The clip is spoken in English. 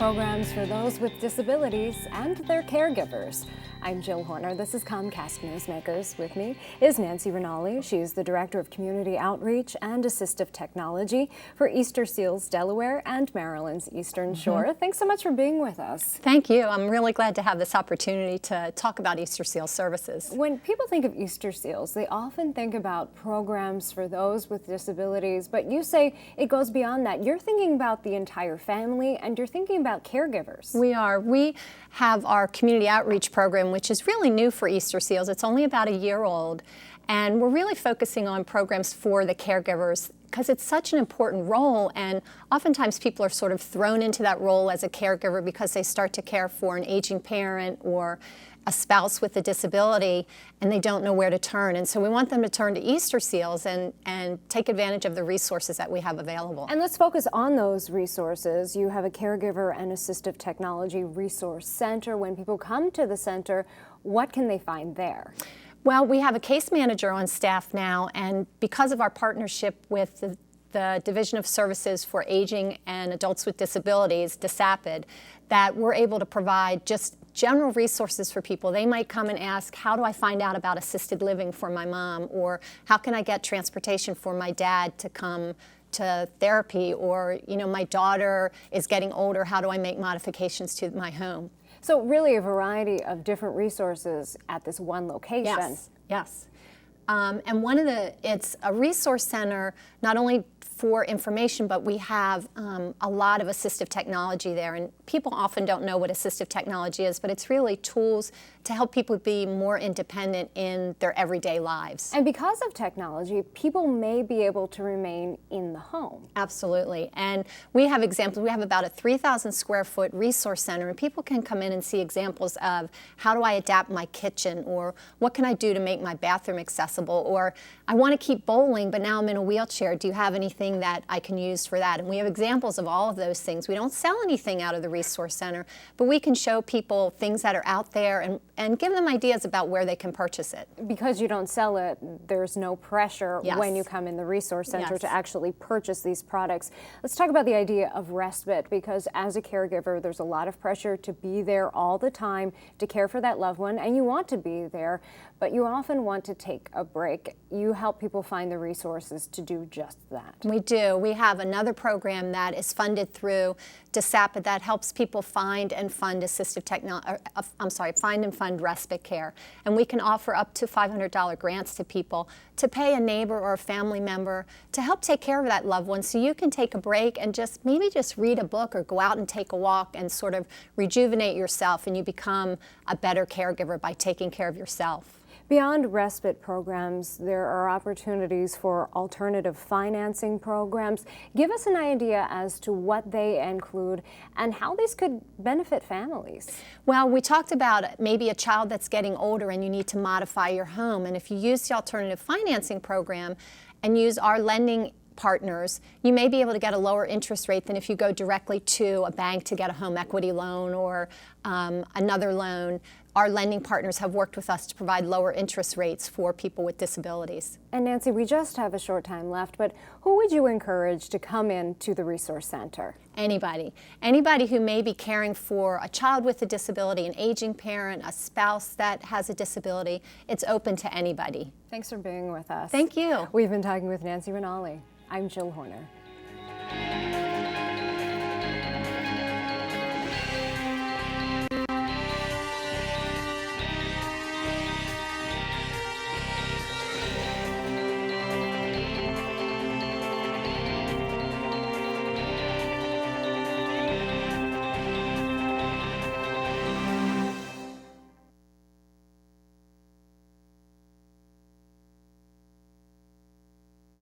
programs for those with disabilities and their caregivers. I'm Jill Horner. This is Comcast Newsmakers. With me is Nancy Rinaldi. She's the Director of Community Outreach and Assistive Technology for Easter Seals Delaware and Maryland's Eastern Shore. Thanks so much for being with us. Thank you. I'm really glad to have this opportunity to talk about Easter Seal services. When people think of Easter Seals, they often think about programs for those with disabilities, but you say it goes beyond that. You're thinking about the entire family and you're thinking about caregivers. We are. We have our community outreach program, which is really new for Easter Seals. It's only about a year old, and we're really focusing on programs for the caregivers because it's such an important role, and oftentimes people are sort of thrown into that role as a caregiver because they start to care for an aging parent or a spouse with a disability, and they don't know where to turn. And so we want them to turn to Easter Seals and take advantage of the resources that we have available. And let's focus on those resources. You have a Caregiver and Assistive Technology Resource Center. When people come to the center, what can they find there? Well, we have a case manager on staff now, and because of our partnership with the Division of Services for Aging and Adults with Disabilities, DSAPD, that we're able to provide just general resources for people. They might come and ask, how do I find out about assisted living for my mom? Or how can I get transportation for my dad to come to therapy? Or, you know, my daughter is getting older, how do I make modifications to my home? So really a variety of different resources at this one location. Yes, yes. And it's a resource center not only for information, but we have a lot of assistive technology there. And people often don't know what assistive technology is, but it's really tools to help people be more independent in their everyday lives. And because of technology, people may be able to remain in the home. Absolutely. And we have examples. We have about a 3,000 square foot resource center, and people can come in and see examples of how do I adapt my kitchen, or what can I do to make my bathroom accessible, or I want to keep bowling, but now I'm in a wheelchair. Do you have anything that I can use for that? And we have examples of all of those things. We don't sell anything out of the resource center, but we can show people things that are out there and give them ideas about where they can purchase it. Because you don't sell it, there's no pressure when you come in the resource center to actually purchase these products. Let's talk about the idea of respite, because as a caregiver, there's a lot of pressure to be there all the time to care for that loved one, and you want to be there, but you often want to take a break. You help people find the resources to do just that. We do. We have another program that is funded through DSAPD that helps people find and fund find and fund respite care. And we can offer up to $500 grants to people to pay a neighbor or a family member to help take care of that loved one, so you can take a break and maybe just read a book or go out and take a walk and sort of rejuvenate yourself, and you become a better caregiver by taking care of yourself. Beyond respite programs, there are opportunities for alternative financing programs. Give us an idea as to what they include and how these could benefit families. Well, we talked about maybe a child that's getting older and you need to modify your home. And if you use the alternative financing program and use our lending partners, you may be able to get a lower interest rate than if you go directly to a bank to get a home equity loan or another loan. Our lending partners have worked with us to provide lower interest rates for people with disabilities. And Nancy, we just have a short time left, but who would you encourage to come in to the Resource Center? Anybody. Anybody who may be caring for a child with a disability, an aging parent, a spouse that has a disability. It's open to anybody. Thanks for being with us. Thank you. We've been talking with Nancy Rinaldi. I'm Jill Horner.